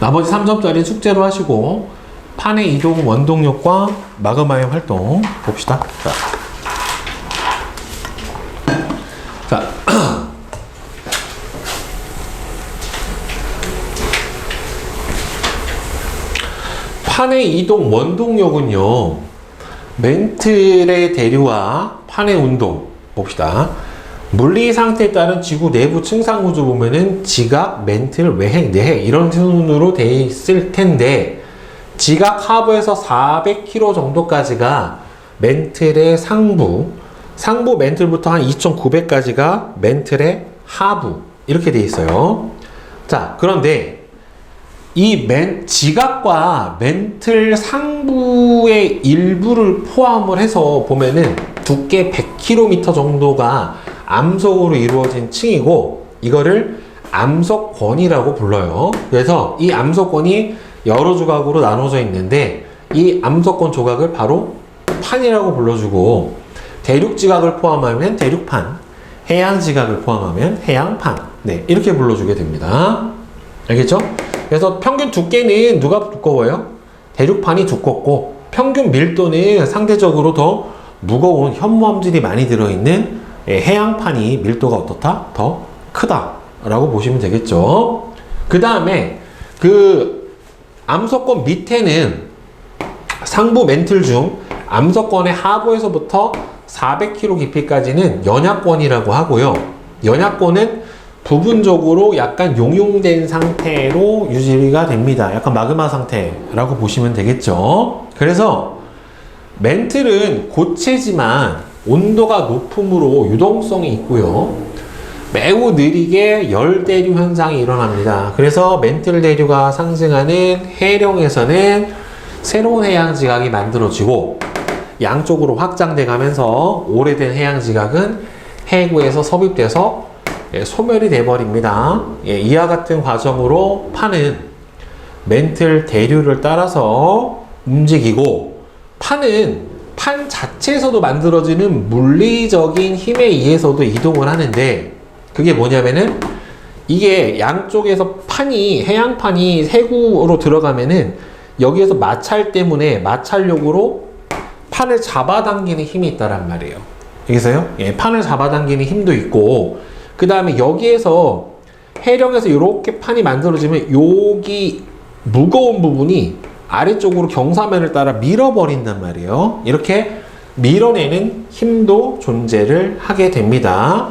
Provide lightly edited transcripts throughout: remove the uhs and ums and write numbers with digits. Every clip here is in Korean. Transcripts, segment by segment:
나머지 3점짜리 숙제로 하시고 판의 이동 원동력과 마그마의 활동 봅시다. 자, 판의 이동 원동력은요, 멘틀의 대류와 판의 운동 봅시다. 물리 상태에 따른 지구 내부 층상 구조 보면은 지각, 멘틀, 외핵, 내핵 이런 순으로 돼 있을 텐데, 지각 하부에서 400km 정도까지가 멘틀의 상부 멘틀부터 한 2900까지가 멘틀의 하부 이렇게 돼 있어요. 자, 그런데 이 지각과 멘틀 상부의 일부를 포함을 해서 보면은 두께 100km 정도가 암석으로 이루어진 층이고, 이거를 암석권이라고 불러요. 그래서 이 암석권이 여러 조각으로 나눠져 있는데, 이 암석권 조각을 바로 판이라고 불러주고, 대륙 지각을 포함하면 대륙판, 해양 지각을 포함하면 해양판, 네, 이렇게 불러주게 됩니다. 알겠죠? 그래서 평균 두께는 누가 두꺼워요? 대륙판이 두껍고, 평균 밀도는 상대적으로 더 무거운 현무암질이 많이 들어있는 해양판이 밀도가 어떻다? 더 크다 라고 보시면 되겠죠. 그 다음에 그 암석권 밑에는 상부 멘틀 중 암석권의 하부에서부터 400km 깊이까지는 연약권이라고 하고요. 연약권은 부분적으로 약간 용융된 상태로 유지가 됩니다. 약간 마그마 상태라고 보시면 되겠죠. 그래서 멘틀은 고체지만 온도가 높음으로 유동성이 있고요. 매우 느리게 열대류 현상이 일어납니다. 그래서 멘틀 대류가 상승하는 해령에서는 새로운 해양 지각이 만들어지고, 양쪽으로 확장돼 가면서 오래된 해양 지각은 해구에서 섭입돼서 소멸이 돼버립니다. 이와 같은 과정으로 판은 멘틀 대류를 따라서 움직이고, 판은 판 자체에서도 만들어지는 물리적인 힘에 의해서도 이동을 하는데, 그게 뭐냐면은 이게 양쪽에서 해양판이 세구로 들어가면은 여기에서 마찰 때문에 마찰력으로 판을 잡아당기는 힘이 있다란 말이에요. 여기서요? 판을 잡아당기는 힘도 있고, 그 다음에 여기에서 해령에서 이렇게 판이 만들어지면 여기 무거운 부분이 아래쪽으로 경사면을 따라 밀어버린단 말이에요. 이렇게 밀어내는 힘도 존재를 하게 됩니다.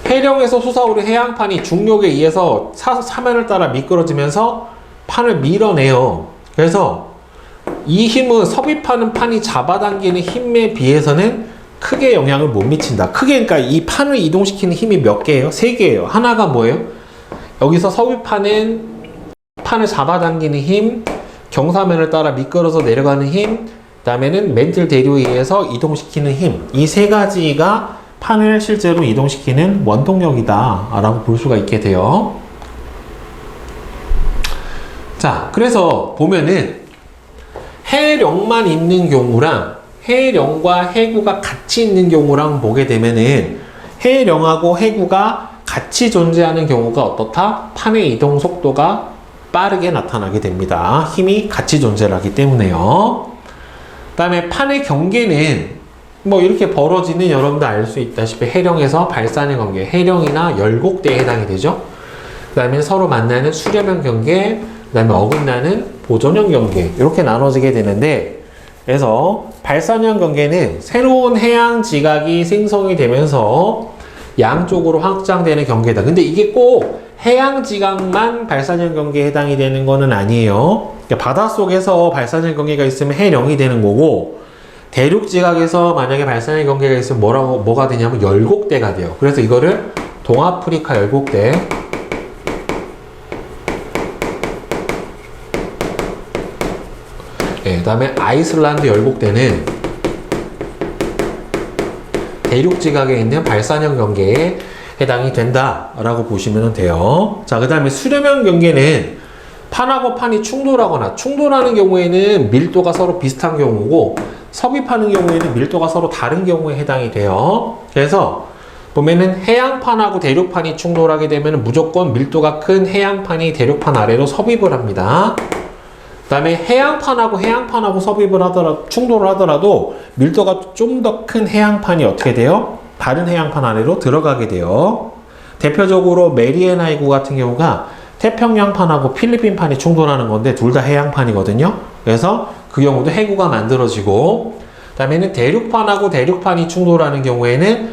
해령에서 솟아오른 해양판이 중력에 의해서 사면을 따라 미끄러지면서 판을 밀어내요. 그래서 이 힘은 섭입하는 판이 잡아당기는 힘에 비해서는 크게 영향을 못 미친다. 크게, 그러니까 이 판을 이동시키는 힘이 몇 개예요? 3개예요. 하나가 뭐예요? 여기서 섭입하는 판을 잡아당기는 힘, 경사면을 따라 미끄러서 내려가는 힘, 그 다음에는 멘틀 대류에 의해서 이동시키는 힘, 이 3가지가 판을 실제로 이동시키는 원동력이다 라고 볼 수가 있게 돼요. 자, 그래서 보면은 해령만 있는 경우랑 해령과 해구가 같이 있는 경우랑 보게 되면은, 해령하고 해구가 같이 존재하는 경우가 어떻다? 판의 이동 속도가 빠르게 나타나게 됩니다. 힘이 같이 존재를 하기 때문에요. 그 다음에 판의 경계는 뭐 이렇게 벌어지는, 여러분도 알 수 있다시피 해령에서 발산의 관계, 해령이나 열곡대에 해당이 되죠. 그 다음에 서로 만나는 수렴형 경계, 그 다음에 어긋나는 보존형 경계, 이렇게 나눠지게 되는데, 그래서 발산형 경계는 새로운 해양 지각이 생성이 되면서 양쪽으로 확장되는 경계다. 근데 이게 꼭 해양 지각만 발산형 경계에 해당이 되는 거는 아니에요. 그러니까 바닷속에서 발산형 경계가 있으면 해령이 되는 거고, 대륙 지각에서 만약에 발산형 경계가 있으면 뭐가 되냐면 열곡대가 돼요. 그래서 이거를 동아프리카 열곡대, 그 다음에 아이슬란드 열곡대는 대륙 지각에 있는 발산형 경계에 해당이 된다라고 보시면 돼요. 자, 그 다음에 수렴형 경계는 판하고 판이 충돌하는 경우에는 밀도가 서로 비슷한 경우고, 섭입하는 경우에는 밀도가 서로 다른 경우에 해당이 돼요. 그래서 보면은 해양판하고 대륙판이 충돌하게 되면 무조건 밀도가 큰 해양판이 대륙판 아래로 섭입을 합니다. 그 다음에 해양판하고 섭입을 하더라도, 충돌을 하더라도 밀도가 좀 더 큰 해양판이 어떻게 돼요? 다른 해양판 아래로 들어가게 돼요. 대표적으로 메리에나이구 같은 경우가 태평양판하고 필리핀판이 충돌하는 건데 둘 다 해양판이거든요. 그래서 그 경우도 해구가 만들어지고, 그 다음에는 대륙판하고 대륙판이 충돌하는 경우에는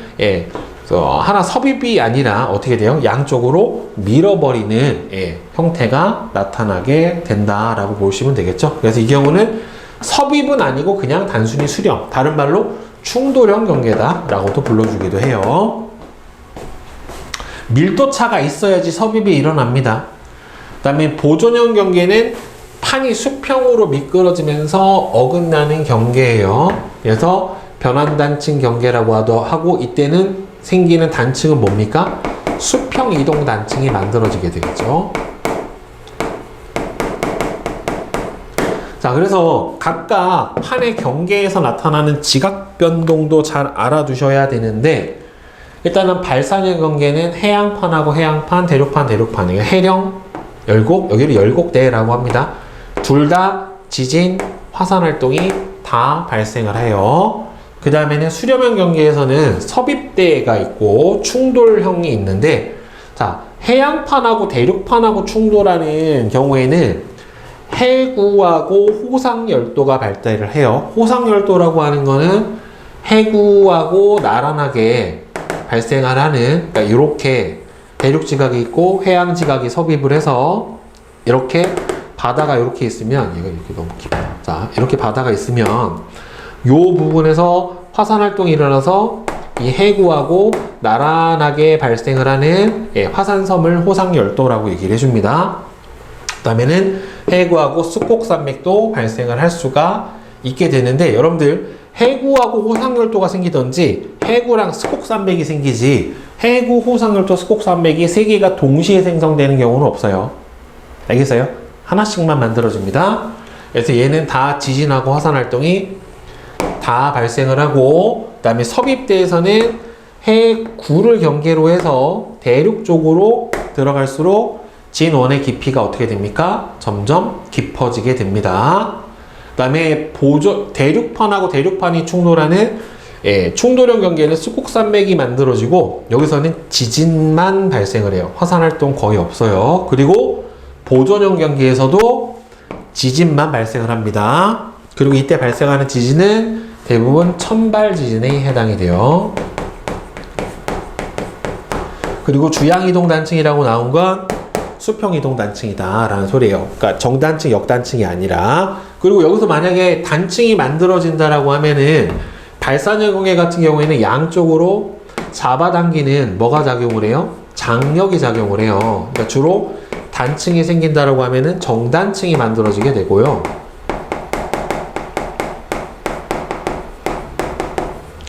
하나 섭입이 아니라 어떻게 돼요? 양쪽으로 밀어버리는 형태가 나타나게 된다라고 보시면 되겠죠. 그래서 이 경우는 섭입은 아니고 그냥 단순히 수렴, 다른 말로 충돌형 경계다라고도 불러주기도 해요. 밀도차가 있어야지 섭입이 일어납니다. 그 다음에 보존형 경계는 판이 수평으로 미끄러지면서 어긋나는 경계예요. 그래서 변환단층 경계라고 하고, 이때는 생기는 단층은 뭡니까? 수평 이동 단층이 만들어지게 되겠죠. 자, 그래서 각각 판의 경계에서 나타나는 지각 변동도 잘 알아두셔야 되는데, 일단은 발산형 경계는 해양판하고 해양판, 대륙판이에요. 해령, 열곡, 여기를 열곡대라고 합니다. 둘 다 지진, 화산 활동이 다 발생을 해요. 그 다음에는 수렴형 경계에서는 섭입대가 있고 충돌형이 있는데, 자, 해양판하고 대륙판하고 충돌하는 경우에는 해구하고 호상열도가 발달을 해요. 호상열도라고 하는 거는 해구하고 나란하게 발생을 하는, 그러니까 이렇게 대륙 지각이 있고 해양 지각이 섭입을 해서 이렇게 바다가 이렇게 있으면, 이거 이렇게 너무 깊다. 자, 이렇게 바다가 있으면 요 부분에서 화산 활동이 일어나서 이 해구하고 나란하게 발생을 하는 화산섬을 호상열도라고 얘기를 해줍니다. 그 다음에는 해구하고 습곡산맥도 발생을 할 수가 있게 되는데, 여러분들 해구하고 호상열도가 생기든지 해구랑 습곡산맥이 생기지, 해구, 호상열도, 습곡산맥이 세 개가 동시에 생성되는 경우는 없어요. 알겠어요? 하나씩만 만들어집니다. 그래서 얘는 다 지진하고 화산 활동이 다 발생을 하고, 그 다음에 섭입대에서는 해구를 경계로 해서 대륙 쪽으로 들어갈수록 진원의 깊이가 어떻게 됩니까? 점점 깊어지게 됩니다. 그 다음에 대륙판하고 대륙판이 충돌하는 충돌형 경계는 습곡산맥이 만들어지고, 여기서는 지진만 발생을 해요. 화산 활동 거의 없어요. 그리고 보존형 경계에서도 지진만 발생을 합니다. 그리고 이때 발생하는 지진은 대부분 천발 지진에 해당이 돼요. 그리고 주양이동 단층이라고 나온 건 수평이동 단층이다 라는 소리예요. 그러니까 정단층, 역단층이 아니라. 그리고 여기서 만약에 단층이 만들어진다라고 하면은 발산형 경계 같은 경우에는 양쪽으로 잡아당기는 뭐가 작용을 해요? 장력이 작용을 해요. 그러니까 주로 단층이 생긴다라고 하면은 정단층이 만들어지게 되고요.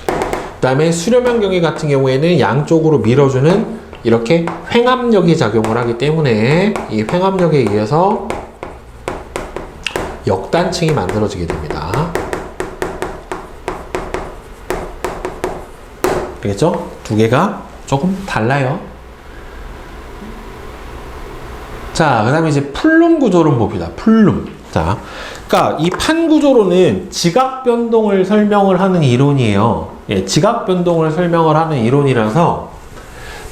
그 다음에 수렴형 경계 같은 경우에는 양쪽으로 밀어주는 이렇게 횡압력이 작용을 하기 때문에 이 횡압력에 의해서 역단층이 만들어지게 됩니다. 알겠죠? 두 개가 조금 달라요. 자, 그 다음에 이제 플룸 구조론 봅니다. 플룸. 자, 그러니까 이 판 구조론은 지각 변동을 설명을 하는 이론이에요. 지각 변동을 설명을 하는 이론이라서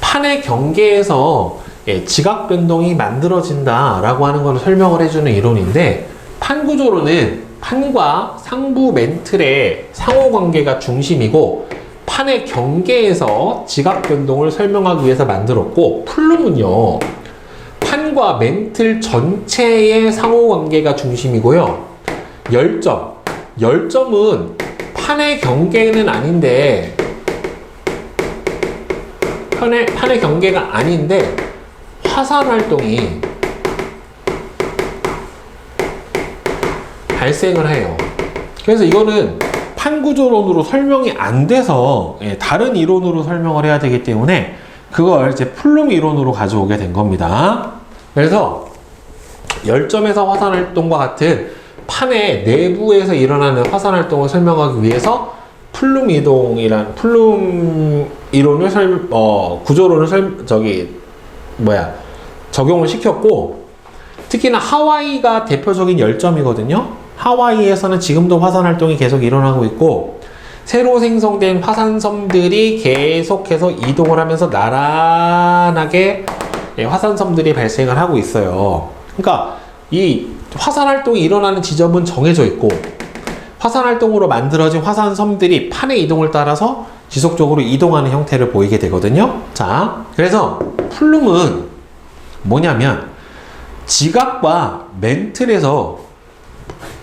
판의 경계에서 지각 변동이 만들어진다라고 하는 것을 설명을 해주는 이론인데, 판 구조론은 판과 상부 멘틀의 상호관계가 중심이고 판의 경계에서 지각 변동을 설명하기 위해서 만들었고, 플룸은요 판과 멘틀 전체의 상호관계가 중심이고요. 열점은 판의 경계는 아닌데, 판의 경계가 아닌데 화산 활동이 발생을 해요. 그래서 이거는 판 구조론으로 설명이 안 돼서 다른 이론으로 설명을 해야 되기 때문에 그걸 이제 플룸 이론으로 가져오게 된 겁니다. 그래서 열점에서 화산 활동과 같은 판의 내부에서 일어나는 화산 활동을 설명하기 위해서 플룸 이동이란 플룸 이론을 구조론을 적용을 시켰고, 특히나 하와이가 대표적인 열점이거든요. 하와이에서는 지금도 화산 활동이 계속 일어나고 있고, 새로 생성된 화산섬들이 계속해서 이동을 하면서 나란하게 화산섬들이 발생을 하고 있어요. 그러니까 이 화산 활동이 일어나는 지점은 정해져 있고, 화산 활동으로 만들어진 화산섬들이 판의 이동을 따라서 지속적으로 이동하는 형태를 보이게 되거든요. 자, 그래서 플룸은 뭐냐면 지각과 멘틀에서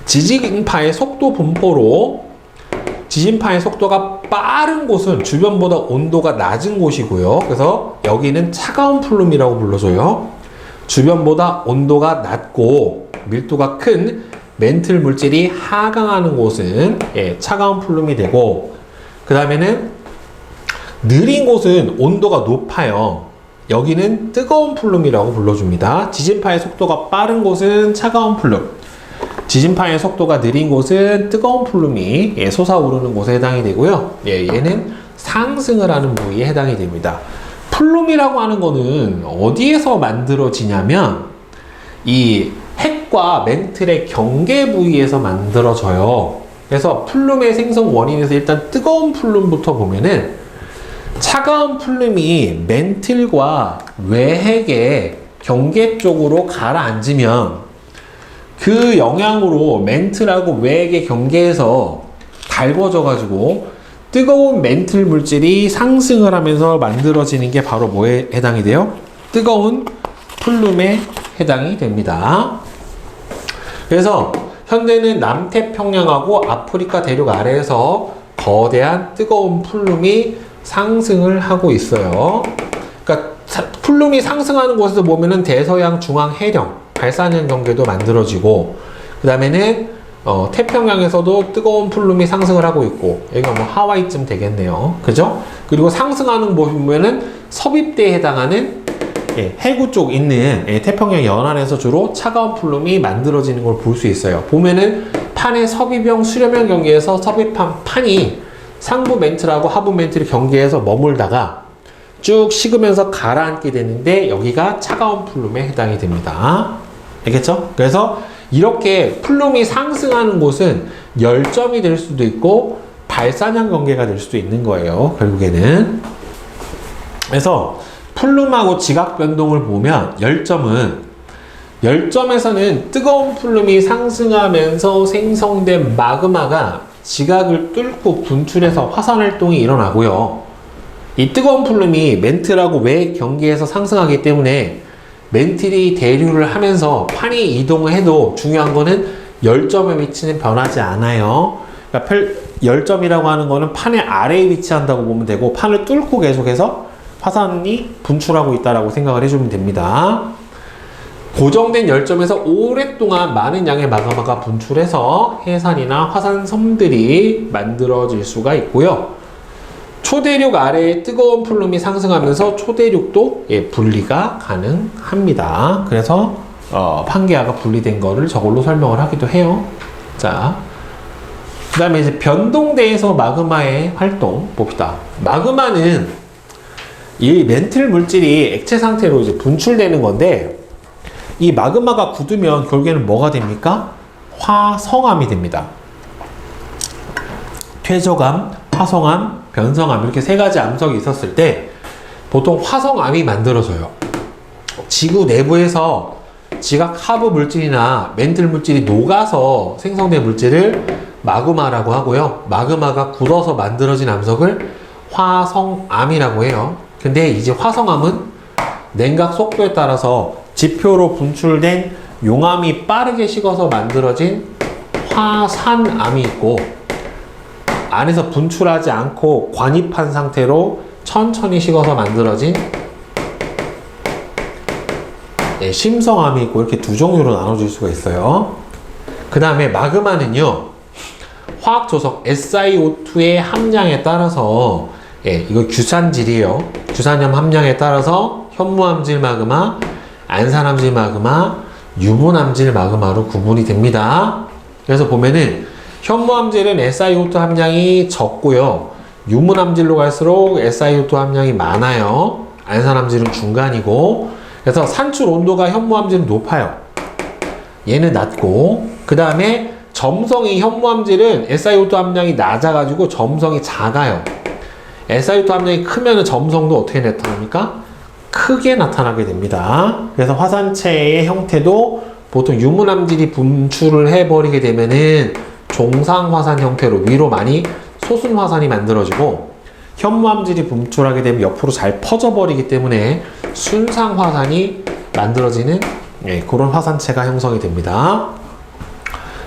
지진파의 속도 분포로, 지진파의 속도가 빠른 곳은 주변보다 온도가 낮은 곳이고요. 그래서 여기는 차가운 플룸이라고 불러줘요. 주변보다 온도가 낮고 밀도가 큰 멘틀 물질이 하강하는 곳은 차가운 플룸이 되고, 그 다음에는 느린 곳은 온도가 높아요. 여기는 뜨거운 플룸이라고 불러줍니다. 지진파의 속도가 빠른 곳은 차가운 플룸, 지진파의 속도가 느린 곳은 뜨거운 플룸이 솟아오르는 곳에 해당이 되고요. 얘는 상승을 하는 부위에 해당이 됩니다. 플룸이라고 하는 거는 어디에서 만들어지냐면 이 핵과 멘틀의 경계 부위에서 만들어져요. 그래서 플룸의 생성 원인에서 일단 뜨거운 플룸부터 보면은, 차가운 플룸이 멘틀과 외핵의 경계 쪽으로 가라앉으면 그 영향으로 멘틀하고 외핵의 경계에서 달궈져 가지고 뜨거운 멘틀 물질이 상승을 하면서 만들어지는 게 바로 뭐에 해당이 돼요? 뜨거운 플룸에 해당이 됩니다. 그래서 현재는 남태평양하고 아프리카 대륙 아래에서 거대한 뜨거운 플룸이 상승을 하고 있어요. 그러니까 플룸이 상승하는 곳에서 보면은 대서양 중앙 해령, 발산형 경계도 만들어지고, 그 다음에는 태평양에서도 뜨거운 플룸이 상승을 하고 있고, 여기가 뭐 하와이쯤 되겠네요. 그죠? 그리고 상승하는 곳 보면은 섭입대에 해당하는 해구 쪽 있는 태평양 연안에서 주로 차가운 플룸이 만들어지는 걸 볼 수 있어요. 보면은 판의 섭입형, 수렴형 경계에서 섭입한 판이 상부 멘틀하고 하부 멘틀의 경계에서 머물다가 쭉 식으면서 가라앉게 되는데, 여기가 차가운 플룸에 해당이 됩니다. 알겠죠? 그래서 이렇게 플룸이 상승하는 곳은 열점이 될 수도 있고 발산형 경계가 될 수도 있는 거예요, 결국에는. 그래서 플룸하고 지각 변동을 보면, 열점에서는 뜨거운 플룸이 상승하면서 생성된 마그마가 지각을 뚫고 분출해서 화산 활동이 일어나고요. 이 뜨거운 플룸이 멘틀하고 외 경계에서 상승하기 때문에 멘틀이 대류를 하면서 판이 이동을 해도 중요한 거는 열점에 위치는 변하지 않아요. 그러니까 열점이라고 하는 거는 판의 아래에 위치한다고 보면 되고, 판을 뚫고 계속해서 화산이 분출하고 있다라고 생각을 해주면 됩니다. 고정된 열점에서 오랫동안 많은 양의 마그마가 분출해서 해산이나 화산섬들이 만들어질 수가 있고요. 초대륙 아래에 뜨거운 플룸이 상승하면서 초대륙도 분리가 가능합니다. 그래서 판게아가 분리된 거를 저걸로 설명을 하기도 해요. 자, 그 다음에 이제 변동대에서 마그마의 활동 봅시다. 마그마는 이 멘틀 물질이 액체 상태로 이제 분출되는 건데, 이 마그마가 굳으면 결국에는 뭐가 됩니까? 화성암이 됩니다. 퇴적암, 화성암, 변성암, 이렇게 세 가지 암석이 있었을 때 보통 화성암이 만들어져요. 지구 내부에서 지각 하부 물질이나 멘틀 물질이 녹아서 생성된 물질을 마그마라고 하고요. 마그마가 굳어서 만들어진 암석을 화성암이라고 해요. 근데 이제 화성암은 냉각 속도에 따라서 지표로 분출된 용암이 빠르게 식어서 만들어진 화산암이 있고, 안에서 분출하지 않고 관입한 상태로 천천히 식어서 만들어진 심성암이 있고, 이렇게 두 종류로 나눠질 수가 있어요. 그 다음에 마그마는요, 화학 조성 SiO2의 함량에 따라서, 이거 규산질이에요. 규산염 함량에 따라서 현무암질 마그마, 안산암질 마그마, 유분암질 마그마로 구분이 됩니다. 그래서 보면은 현무암질은 SiO2 함량이 적고요. 유문암질로 갈수록 SiO2 함량이 많아요. 안산암질은 중간이고, 그래서 산출 온도가 현무암질은 높아요. 얘는 낮고, 그 다음에 점성이 현무암질은 SiO2 함량이 낮아가지고 점성이 작아요. SiO2 함량이 크면 점성도 어떻게 나타납니까? 크게 나타나게 됩니다. 그래서 화산체의 형태도 보통 유문암질이 분출을 해버리게 되면은 종상화산 형태로 위로 많이 솟은 화산이 만들어지고, 현무암질이 분출하게 되면 옆으로 잘 퍼져버리기 때문에 순상화산이 만들어지는 그런 화산체가 형성이 됩니다.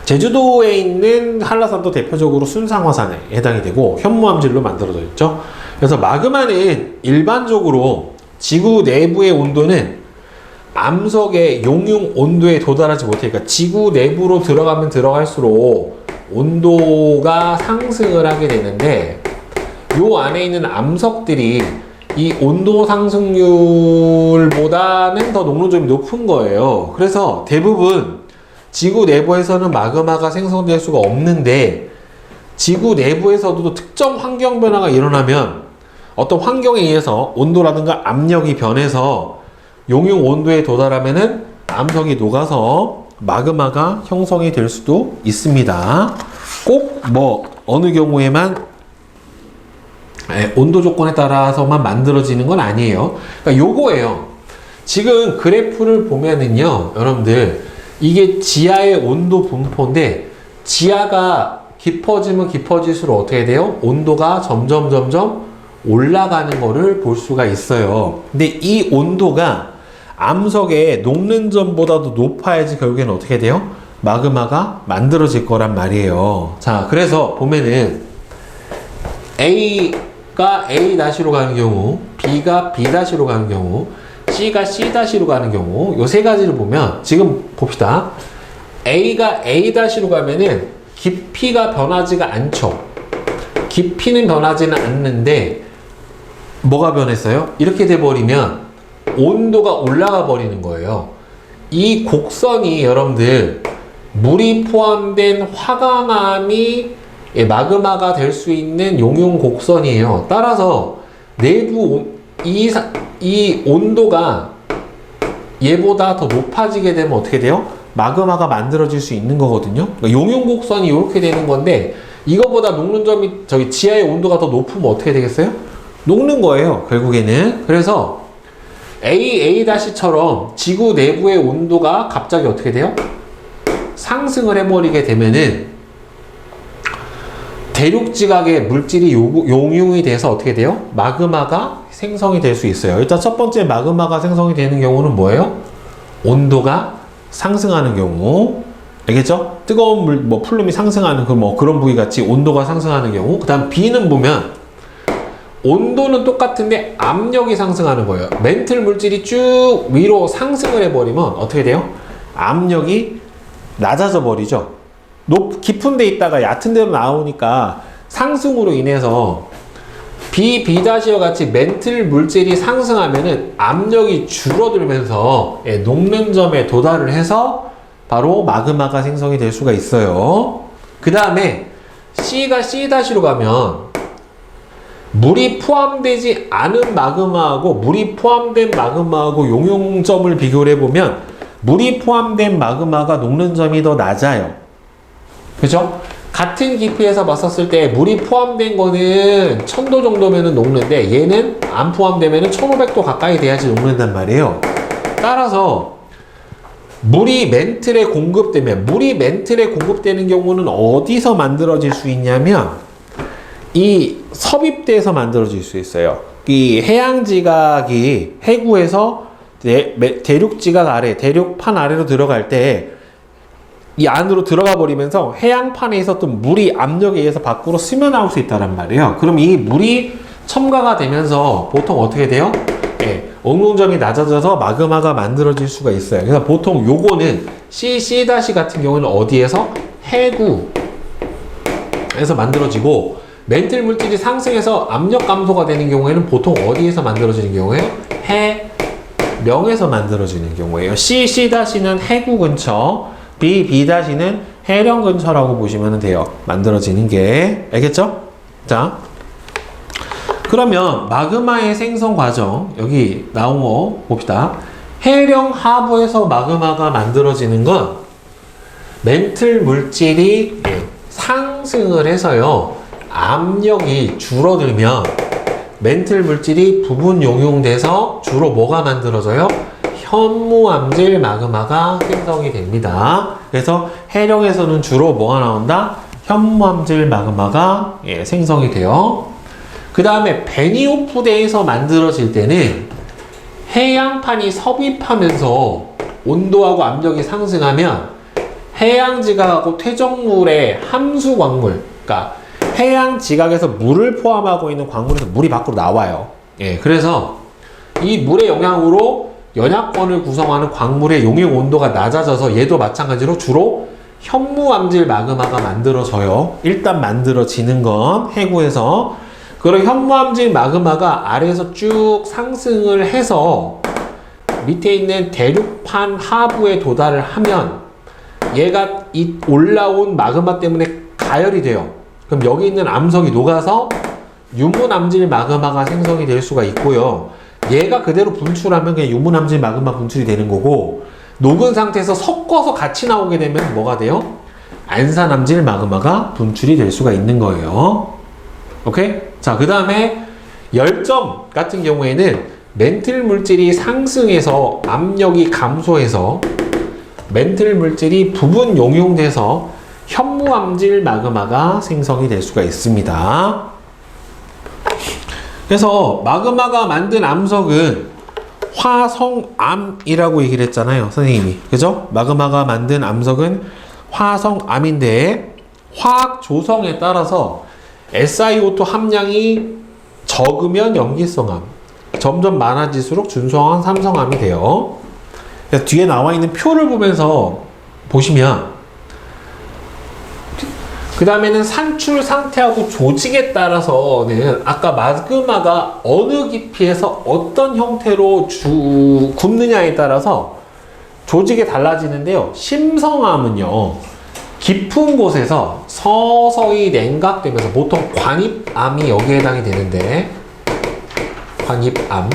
제주도에 있는 한라산도 대표적으로 순상화산에 해당이 되고 현무암질로 만들어져 있죠. 그래서 마그마는 일반적으로 지구 내부의 온도는 암석의 용융 온도에 도달하지 못하니까 지구 내부로 들어가면 들어갈수록 온도가 상승을 하게 되는데, 요 안에 있는 암석들이 이 온도 상승률보다는 더 녹는점이 높은 거예요. 그래서 대부분 지구 내부에서는 마그마가 생성될 수가 없는데, 지구 내부에서도 특정 환경 변화가 일어나면 어떤 환경에 의해서 온도라든가 압력이 변해서 용융 온도에 도달하면은 암석이 녹아서 마그마가 형성이 될 수도 있습니다. 꼭 어느 경우에만 온도 조건에 따라서만 만들어지는 건 아니에요. 그러니까 요거예요. 지금 그래프를 보면은요, 여러분들, 이게 지하의 온도 분포인데, 지하가 깊어지면 깊어질수록 어떻게 돼요? 온도가 점점 올라가는 거를 볼 수가 있어요. 근데 이 온도가 암석의 녹는 점보다도 높아야지 결국에는 어떻게 돼요? 마그마가 만들어질 거란 말이에요. 자, 그래서 보면은 A가 A-로 가는 경우, B가 B-로 가는 경우, C가 C-로 가는 경우, 요 세 가지를 보면, 지금 봅시다. A가 A-로 가면은 깊이가 변하지가 않죠. 깊이는 변하지는 않는데 뭐가 변했어요? 이렇게 돼버리면 온도가 올라가 버리는 거예요. 이 곡선이 여러분들 물이 포함된 화강암이 마그마가 될 수 있는 용융 곡선이에요. 따라서 내부 이 온도가 얘보다 더 높아지게 되면 어떻게 돼요? 마그마가 만들어질 수 있는 거거든요. 그러니까 용융 곡선이 이렇게 되는 건데, 이거보다 녹는 점이 저기 지하의 온도가 더 높으면 어떻게 되겠어요? 녹는 거예요, 결국에는. 그래서 A-처럼 지구 내부의 온도가 갑자기 어떻게 돼요? 상승을 해버리게 되면은 대륙 지각의 물질이 용융이 돼서 어떻게 돼요? 마그마가 생성이 될 수 있어요. 일단 첫 번째 마그마가 생성이 되는 경우는 뭐예요? 온도가 상승하는 경우. 알겠죠? 뜨거운 물, 플룸이 상승하는 그런 부위 같이 온도가 상승하는 경우. 그 다음 B는 보면 온도는 똑같은데 압력이 상승하는 거예요. 멘틀 물질이 쭉 위로 상승을 해버리면 어떻게 돼요? 압력이 낮아져 버리죠. 깊은 데 있다가 얕은 데로 나오니까 상승으로 인해서 B'와 같이 멘틀 물질이 상승하면은 압력이 줄어들면서 녹는 점에 도달을 해서 바로 마그마가 생성이 될 수가 있어요. 그 다음에 C가 C-로 가면 물이 포함되지 않은 마그마하고 물이 포함된 마그마하고 용융점을 비교를 해보면 물이 포함된 마그마가 녹는 점이 더 낮아요. 그죠? 같은 깊이에서 봤었을 때 물이 포함된 거는 1000도 정도면은 녹는데, 얘는 안 포함되면은 1500도 가까이 돼야지 녹는단 말이에요. 따라서 물이 멘틀에 공급되면, 물이 멘틀에 공급되는 경우는 어디서 만들어질 수 있냐면 이 섭입대에서 만들어질 수 있어요. 이 해양지각이 해구에서 대륙지각 아래, 대륙판 아래로 들어갈 때 이 안으로 들어가 버리면서 해양판에 있었던 물이 압력에 의해서 밖으로 스며나올 수 있다는 말이에요. 그럼 이 물이 첨가가 되면서 보통 어떻게 돼요? 온도점이 낮아져서 마그마가 만들어질 수가 있어요. 그래서 보통 요거는 C 같은 경우는 어디에서? 해구에서 만들어지고, 멘틀 물질이 상승해서 압력 감소가 되는 경우에는 보통 어디에서 만들어지는 경우에요? 해령에서 만들어지는 경우에요. C-는 해구 근처, B-는 해령 근처라고 보시면 돼요. 만들어지는 게. 알겠죠? 자, 그러면 마그마의 생성 과정 여기 나온 거 봅시다. 해령 하부에서 마그마가 만들어지는 건 멘틀 물질이 상승을 해서요. 압력이 줄어들면 멘틀 물질이 부분 용융돼서 주로 뭐가 만들어져요? 현무암질 마그마가 생성이 됩니다. 그래서 해령에서는 주로 뭐가 나온다? 현무암질 마그마가 생성이 돼요. 그 다음에 베니오프대에서 만들어질 때는 해양판이 섭입하면서 온도하고 압력이 상승하면 해양지각하고 퇴적물의 함수 광물, 그러니까 해양지각에서 물을 포함하고 있는 광물에서 물이 밖으로 나와요. 그래서 이 물의 영향으로 연약권을 구성하는 광물의 용융 온도가 낮아져서 얘도 마찬가지로 주로 현무암질 마그마가 만들어져요. 일단 만들어지는 건 해구에서. 그런 현무암질 마그마가 아래에서 쭉 상승을 해서 밑에 있는 대륙판 하부에 도달을 하면 얘가 이 올라온 마그마 때문에 가열이 돼요. 그럼 여기 있는 암석이 녹아서 유문암질 마그마가 생성이 될 수가 있고요. 얘가 그대로 분출하면 그냥 유문암질 마그마 분출이 되는 거고, 녹은 상태에서 섞어서 같이 나오게 되면 뭐가 돼요? 안산암질 마그마가 분출이 될 수가 있는 거예요. 오케이? 자, 그 다음에 열점 같은 경우에는 멘틀 물질이 상승해서 압력이 감소해서 멘틀 물질이 부분 용융돼서 현무암질 마그마가 생성이 될 수가 있습니다. 그래서 마그마가 만든 암석은 화성암이라고 얘기를 했잖아요, 선생님이. 그죠? 마그마가 만든 암석은 화성암인데 화학 조성에 따라서 SiO2 함량이 적으면 염기성암, 점점 많아질수록 준성암, 삼성암이 돼요. 그래서 뒤에 나와 있는 표를 보면서 보시면 그 다음에는 산출 상태하고 조직에 따라서는 아까 마그마가 어느 깊이에서 어떤 형태로 굽느냐에 따라서 조직이 달라지는데요. 심성암은요, 깊은 곳에서 서서히 냉각되면서 보통 관입암이 여기에 해당이 되는데, 관입암,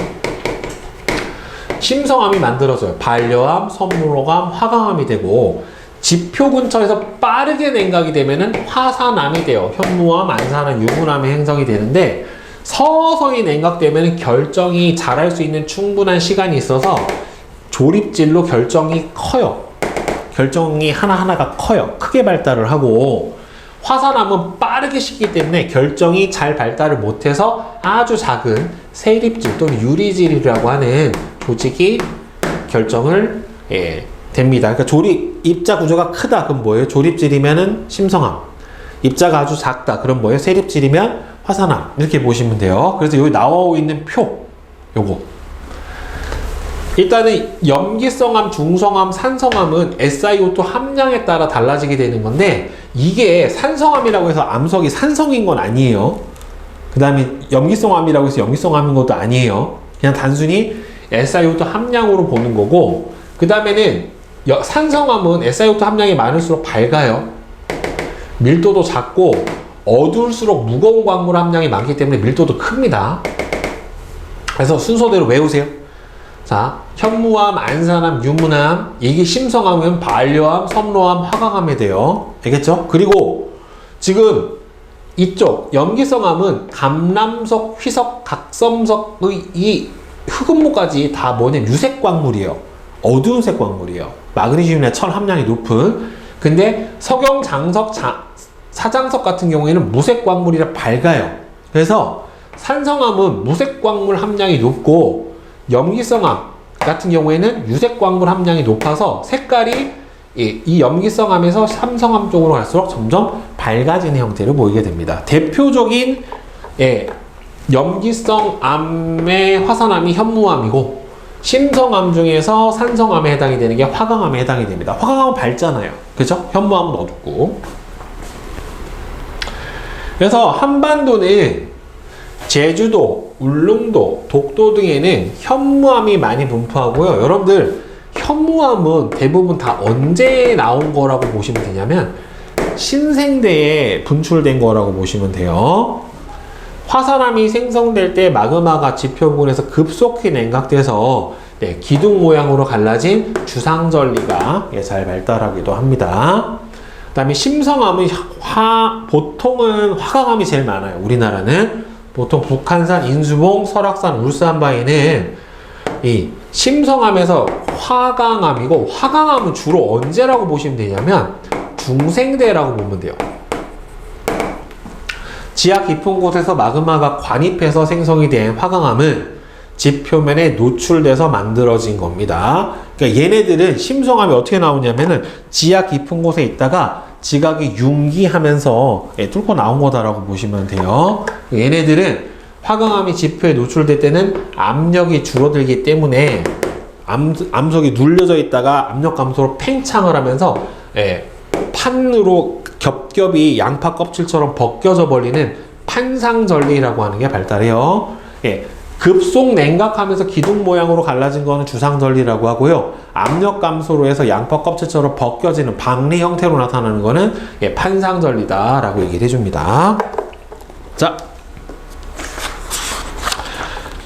심성암이 만들어져요. 반려암, 섬유로암, 화강암이 되고, 지표 근처에서 빠르게 냉각이 되면은 화산암이 돼요. 현무암, 안산암, 유문암이 형성이 되는데, 서서히 냉각되면 결정이 자랄 수 있는 충분한 시간이 있어서 조립질로 결정이 커요. 결정이 하나하나가 커요. 크게 발달을 하고, 화산암은 빠르게 식기 때문에 결정이 잘 발달을 못해서 아주 작은 세립질 또는 유리질이라고 하는 조직이 결정을 됩니다. 그러니까 조립 입자 구조가 크다. 그럼 뭐예요? 조립질이면은 심성암. 입자가 아주 작다. 그럼 뭐예요? 세립질이면 화산암. 이렇게 보시면 돼요. 그래서 여기 나와 있는 표, 요거. 일단은 염기성암, 중성암, 산성암은 SiO2 함량에 따라 달라지게 되는 건데, 이게 산성암이라고 해서 암석이 산성인 건 아니에요. 그 다음에 염기성암이라고 해서 염기성암인 것도 아니에요. 그냥 단순히 SiO2 함량으로 보는 거고, 그 다음에는 산성암은 SiO2 함량이 많을수록 밝아요. 밀도도 작고 어두울수록 무거운 광물 함량이 많기 때문에 밀도도 큽니다. 그래서 순서대로 외우세요. 자, 현무암, 안산암, 유문암, 이게 심성암은 반려암, 섬로암, 화강암이 돼요. 알겠죠? 그리고 지금 이쪽 염기성암은 감람석, 휘석, 각섬석의 이 흑음모까지 다 뭐냐, 유색 광물이에요. 어두운 색 광물이에요. 마그네슘이나 철 함량이 높은. 근데 석영, 장석, 사장석 같은 경우에는 무색 광물이라 밝아요. 그래서 산성암은 무색 광물 함량이 높고, 염기성암 같은 경우에는 유색 광물 함량이 높아서 색깔이 이 염기성암에서 삼성암 쪽으로 갈수록 점점 밝아지는 형태를 보이게 됩니다. 대표적인 염기성암의 화산암이 현무암이고, 심성암 중에서 산성암에 해당이 되는 게 화강암에 해당이 됩니다. 화강암은 밝잖아요. 그죠? 현무암은 어둡고. 그래서 한반도는 제주도, 울릉도, 독도 등에는 현무암이 많이 분포하고요. 여러분들 현무암은 대부분 다 언제 나온 거라고 보시면 되냐면 신생대에 분출된 거라고 보시면 돼요. 화산암이 생성될 때 마그마가 지표 부근에서 급속히 냉각돼서 기둥 모양으로 갈라진 주상절리가 잘 발달하기도 합니다. 그 다음에 심성암은 보통은 화강암이 제일 많아요. 우리나라는 보통 북한산, 인수봉, 설악산, 울산 바위는 이 심성암에서 화강암이고, 화강암은 주로 언제라고 보시면 되냐면 중생대라고 보면 돼요. 지하 깊은 곳에서 마그마가 관입해서 생성이 된 화강암은 지표면에 노출돼서 만들어진 겁니다. 그러니까 얘네들은 심성암이 어떻게 나오냐면은 지하 깊은 곳에 있다가 지각이 융기하면서 뚫고 나온 거다라고 보시면 돼요. 얘네들은 화강암이 지표에 노출될 때는 압력이 줄어들기 때문에 암석이 눌려져 있다가 압력 감소로 팽창을 하면서 판으로 겹겹이 양파 껍질처럼 벗겨져 버리는 판상절리라고 하는 게 발달해요. 급속 냉각하면서 기둥 모양으로 갈라진 거는 주상절리라고 하고요. 압력 감소로 해서 양파 껍질처럼 벗겨지는 박리 형태로 나타나는 거는 판상절리다라고 얘기를 해줍니다. 자,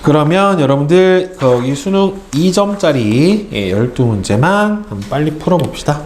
그러면 여러분들 거기 수능 2점짜리 12문제만 빨리 풀어봅시다.